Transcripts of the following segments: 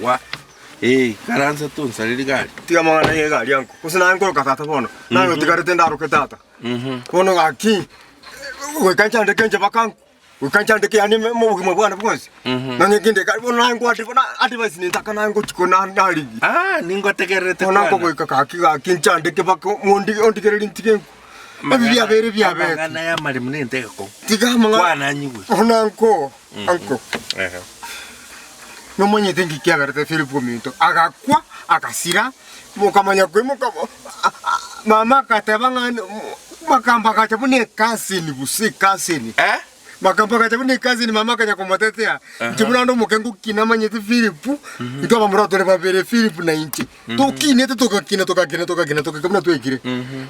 Wa. Karanza tu nsaliri gari. Tiga mangana ye gari yangu. Kusina yangu katata bono. Nango tigare tenda ro katata. Bono gaki. We kancha ndeke nje bakangu. We kancha ndeke yani mo bwana bwose. Nange ginde gari bono nango ati bona advice ni taka nango chikona ndali. Ningo tegerete. Nango we kaki kincha ndeke bako mondi ondigere ntike. Bia bere bia bere. Mangana ya mali mune ndeke ko. Tiga mangana. Bwana nyiwe. Onanko. Anko. No mwenye tengi kia garete Filipo minto agakwa akasira mukamanya kwe mama katebanga makamba kachabune kasini busi kasini makamba kachabune kasini mama kanya komotetea njimuna ndo mukengu kina manye te Filipo ndo bamurato le babere Filipo na inchi to kinete toka kamna to ekire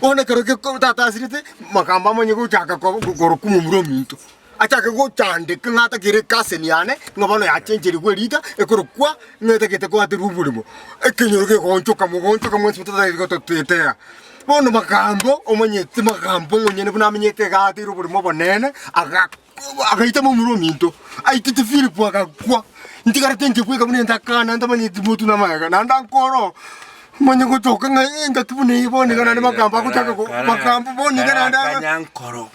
ona karoke ko tata asirite makamba manye ko chaka ko gorokumu muro minto achaka go chande ngata kire kaseni yane ngabano ya chenjeri gwelita ekorokwa ngeta kete ko atirubulimo ekenyoroke gonchoka mo sipata ko tetea bono makambo omanyete makambo ngonyene buna amenyete ga atirubulimo bonene agaita mo muro minto aitete Filipo agakwa ndigara tenje kweka bune ndakana ndamanyete mutu na mayaga nanda nkoro mwenye kutoka nga tubune ibone kana ne makambo akutaka ko makambo bone kana nda kanyankoro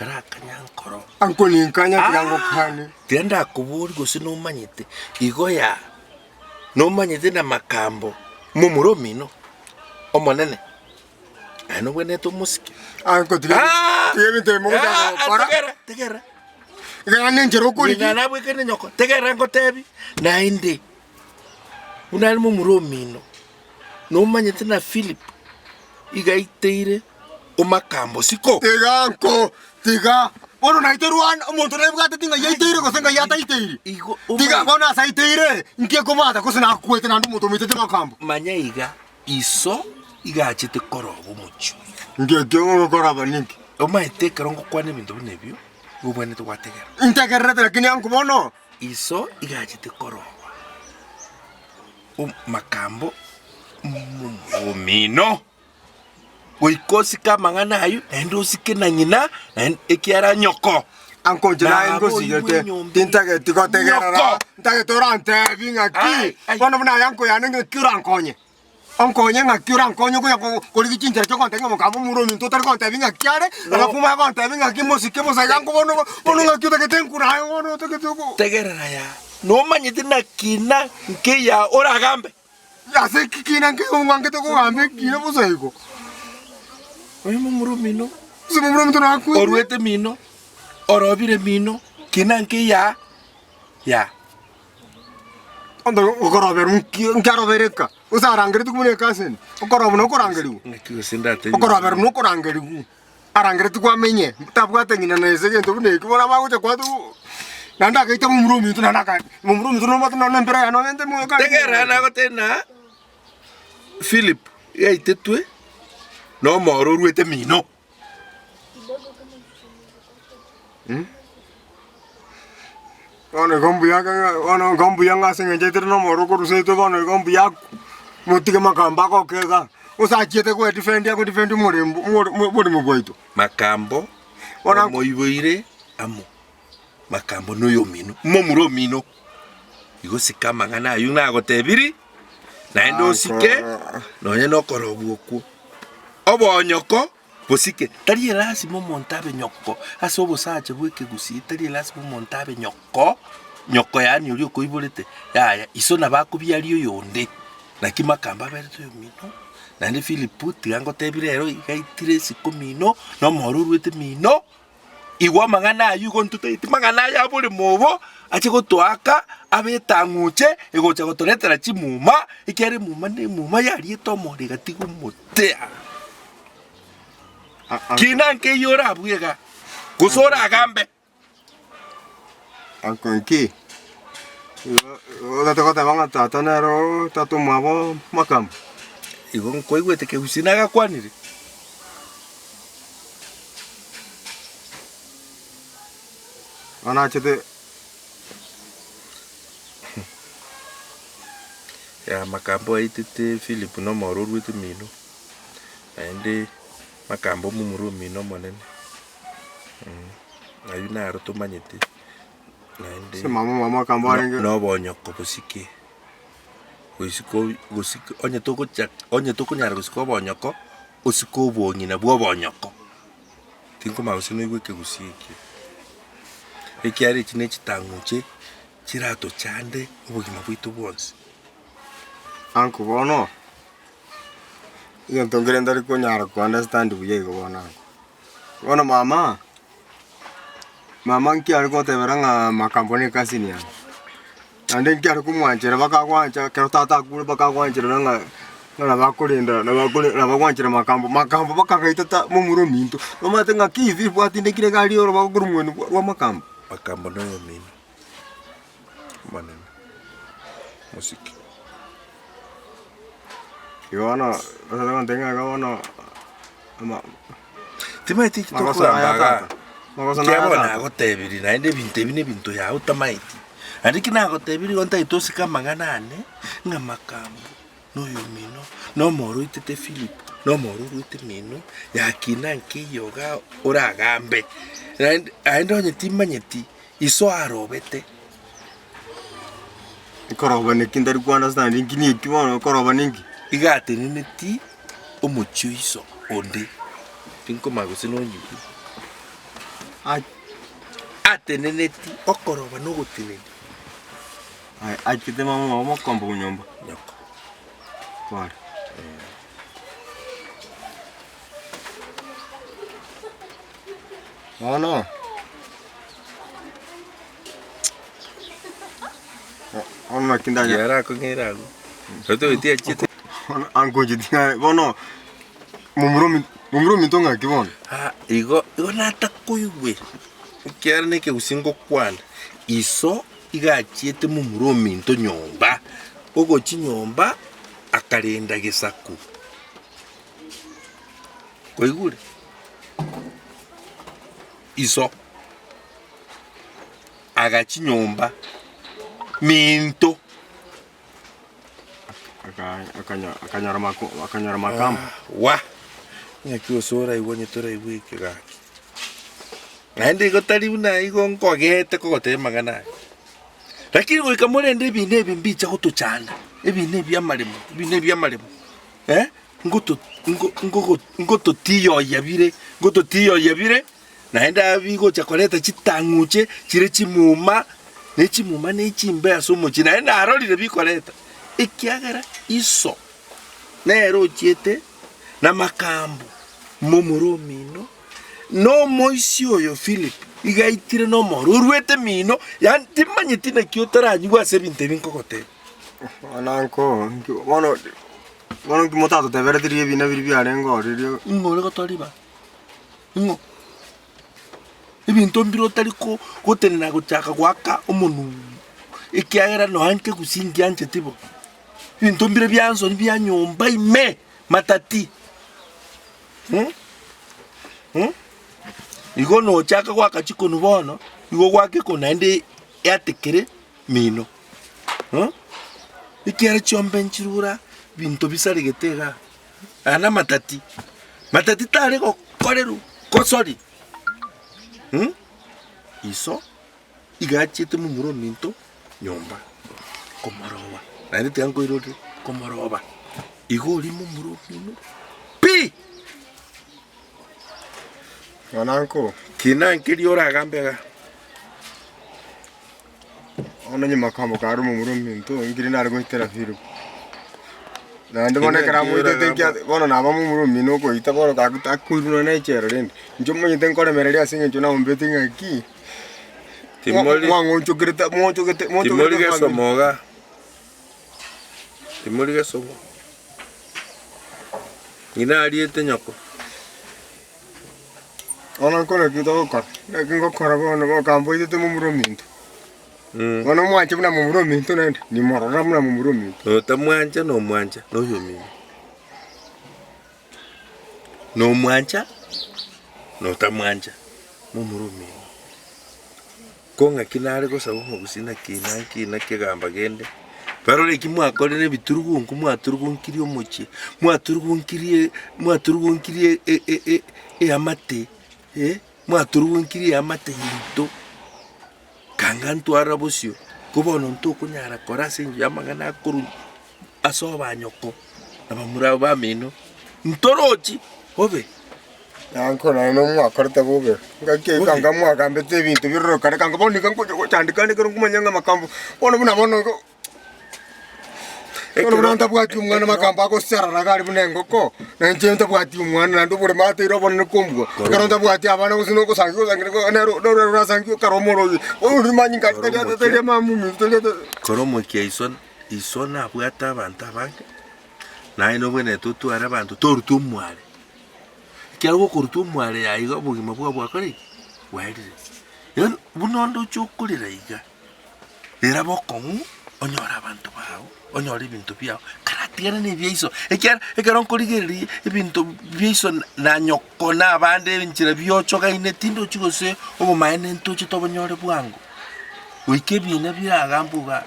kanyankoro anko ninkanya kirango kane tienda kuburi gusino manyete igoya no manyete na makambo mumuro mino omonene ano bwene to musiki anko tigebe mo da para tegera ngane njero kuri ngana bwe kene nyoko tegera ngo tebi na inde unali mumuro mino no manyete na Philip igaiteire o makambo siko teganko tiga ono naiteruan omuntu nebwate tinga yaiteire ko senga yataiteire tiga bona saiteire nkie komata ko sina kwete nandu muntu mitete makambo manya iso igachite korobo muchu ndio ndio koraba ninki o maite karongo kwane bintu binebyo ubone to wategera integerete lakini yangu bono iso igachite korobo o makambo mino Wikosi kama ngana ayu endo sikena nyina ekiara nyoko anko jina ngosi yote tintage tikotegera ntage torante binga ki bono buna yanko yanenge kirankonye onkonye ngakirankonye ko koligi chinjera choko ntenga mukabo muro minto tar konte binga kiare ala kuma konte binga ki musike musa yanko bono ngakiuta ke tenkura ayo bono teketuko tegera ya no manyite na kina nke ya ora gambe ya se kina nke ngwange to ko gambe kina musa iko oye mumuro mino mumuro mito na ku orwete mino orobire mino kinanke ya ondo okorober nkarobereka usarangere tukumune kasen okorobuno korangeri nkiyo sindate okorober no korangeri ku arangere tukwamenye tabwate ngina neze gento bune kubona maguche kwatu nanda kaita mumuro mito no matu na mbera ya no ende mu ka tegera na gotena Philip yaitetwe no moro ruete mino ono gombu yanga senga jeter no moro ko ruseto ono gombu yak mutige makamba ko kega usachete ko defend muri mugoito makambo ona moiboire amo makambo no yo mino momuro mino igo sikama ngana yuna gotebiri na endo sike no yeno korobuoku obo nyoko bosike tari elasimo montabe nyoko asobo sache bweke gusi tari elasimo montabe nyoko yani uri koiborete ya iso na bakubyali yonde naki makamba berto mino nande Filipu tigango tebirero igaitire siko mino no morurwete mino igwa mangana yugo ntutaiti mangana ya buri mobo ache gotwaka abetanguche egocha gotoretera chimuma ikere muma ne muma yari tomore gatigo motea kina nke yora buyega kusora agambe ankonki oda te banga tata nero tatu mabo makam igon koigwete ke usinaga kwanire ana chete ya makambo aitete Philip no moro rwete mino ande makambo mumuro mino monene ayuna aroto manyete naende Se mama kambare no bonyoko busiki usiko onye toko nyara gusiko bonyoko usiko bonyina bwo bonyoko tinko mausino igweke gusiki ekiare kine kitanguche kirato chande ubugima bwitu bwonse anko bono iyo ntongere ndari ko nyara ko understand buye go bona bono mama nki ari ko tebera nga makamboni kasini ya ande nki ari kumwanjira bakagwanja kero tata kule bakagwanjira nga bakulinda na bagwanjira makambo bakagaita mu muruminto bamate nga kivi bwatinde kire gali oro bagurumwenu wa makambo no yomino manene musiki Iwana, orang tengah kawan ama. Timaiti kitoko ambaga. Kiabona agotebiri na inde bintu ya utamaiti. Andiki na agotebiri gonta itosika manganane nga makambo no yomino no moro itete Philip no moro ite mino yakina nkiyoga uragambe. Ando nyeti manyeti iso arobete. Koroba nekindari ku understand ngini kibono koroba ningi. Igate neti omuchuiso onde tinko magose no nyuki ate neneti okoroba no gutineni akite mama kombo kunyomba nyoko kwari ono ono kindanya yara ko ngirago soto itia chite ango jitinga bono mumuro mitonga kibono igo nata kuiwe ukiara neke usingo kwana iso igachiete mumuro minto nyomba ogo chinyomba akarenda gesaku koigure iso agachinyomba minto akanyara makambo wa nyaki sora iwonye tora iwike gaki naende igotari una igo nkogete kogote magana lakini goika morende bine bimbicha gotuchana ebine bya maremo ngoto tiyo yabire naende abigo chakoleta chitanguche chire chimuma nechimbe asomochi naende arorire bikoleta ikiagara iso nero chiete na makambo momuro mino no moisi oyo Philip igaitire no moro urwete mino ya timanyeti na kiotara nyugwa se binte binkokote ananko wono kimotato tebere tiri bina biri arengo ririo ngore gotoriba ngo ibinto mbiro tariko gotenena gochaka gwaka omonu ikiagara no anke gusingi anje tibo ibinto mbire byanzo bya nyomba ime matati igo no chaka gwaka chikono bono igo gwake konaende yatekere mino ikiara chombe nchirura binto bisari getega ana matati tare go koreru kosori iso igachite mumuro minto nyomba komoroba naende tango irode komoroba igo ri mumuro mino pi ananko kina nkiri ora gambega ono nyima kamo karu mumuro minto ngiri nari goitera firu nande bone kara muite tenkia bono naba mumuro mino ko ita bono ka kuiruno na chero rende njomo nyiten kore mereri asinge njona umbeti ngaki timoli mwango chokireta timoli gesomoga timoli gesomo ina ariete nyoko ona kore kito ko na kingo kora bono kambo ite mumuro minto Ono mwanje muna mumuro minto nende ni morora muna mumuro minto no tamwanja no yomi no mwanja no tamwanja mumuro minto konga kinare ko sabo mugusina kina kigamba gende pero le kimwakore ne biturugunku mwaturugunkiri omochi mwaturugunkiri amate mwaturugunkiri amate yito kangan twara bosio kubono ntuko nyara korase yamangana kuru asoba nyoko abamura bamino ntorochi obe yanko na no mwakarta bobe ngake kanga mwakambete ibintu birro kare kanga boni kanko cyandikane kero kumanyanga makambo bono buna bono kono buna bwati umwana makambo ako sarara kali bunengo ko na njenta bwati umwana ndo bure mate iro bono kumbwa karo bwati abana usino ko sangi ko na ro sangi karo moro uri manyinga tele mamu tele koro mo isona bwata abantu abange na ino bwene tutu ara abantu torutu mwale kyalwo kurutu mwale yayiga bugima bwa kare wairire yon bunondo chukulira iga era bokomu onyora abantu bawo onyora ibintu byao karatigana ne byaiso ekera nkorigeri ibintu byaiso na nyoko na abande binchira byochoka ine tindo chigose obo maene ntoche tobonyore bwango wike bina byagambuga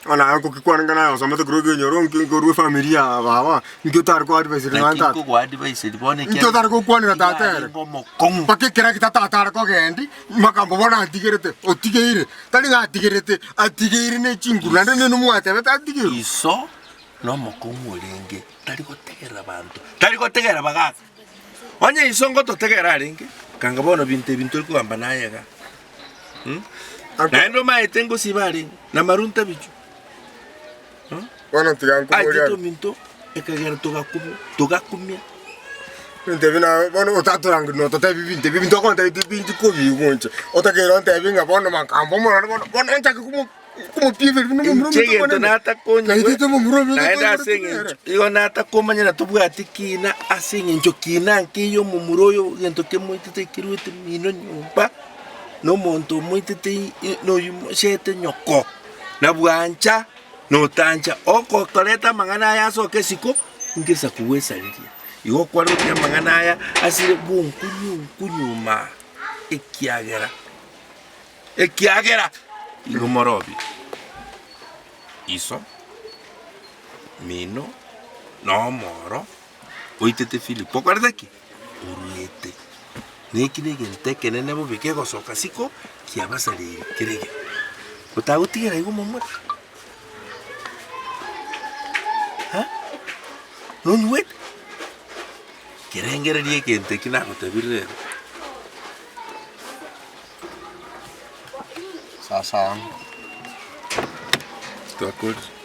ana anko kikwana nayo samata kuroge nyoro ngorwe familia baba ngiyotar ko advice nganta ko advice bone ke ngiyotar ko kwana tata pake kera kita tata ko gendi makambo bona tigerete otigeire tali ga tigerete ne chingula ne no mwate beta tigiro iso no mokongo lenge tali ko tegera baga onye iso ngoto tegera lenge kanga bono bintu ko amba nayega na ndo mai tengo sibari na marunta bichu wana tiganko moria ai minto ekagera togakumia ndebina bono otaturang no totabi bintu ko ntabi bintu ko biwonche otakera ntabi nga bono makambo bono ntaka kumo pive no chege tonata konya naenda asinge iyo nata komanya na tobwati kina asinge njokina nkiyo mumuroyo gento kemoitete kiruete mino nyumba no monto moitete no yumshete nyoko na bwancha no tancha oko koleta mangana ya so kesiko ngisa kuwesa liria igo kwaro ya mangana ya asire kunyuma ekiagera igo morobi iso mino no moro oitete Filipo kwardaki uruete nekine gente kenene bo bike gosoka siko kiabasari kirege utagutigera igo momwe ha no nuet kirengererie gente kinako tabirre sasa tu acordo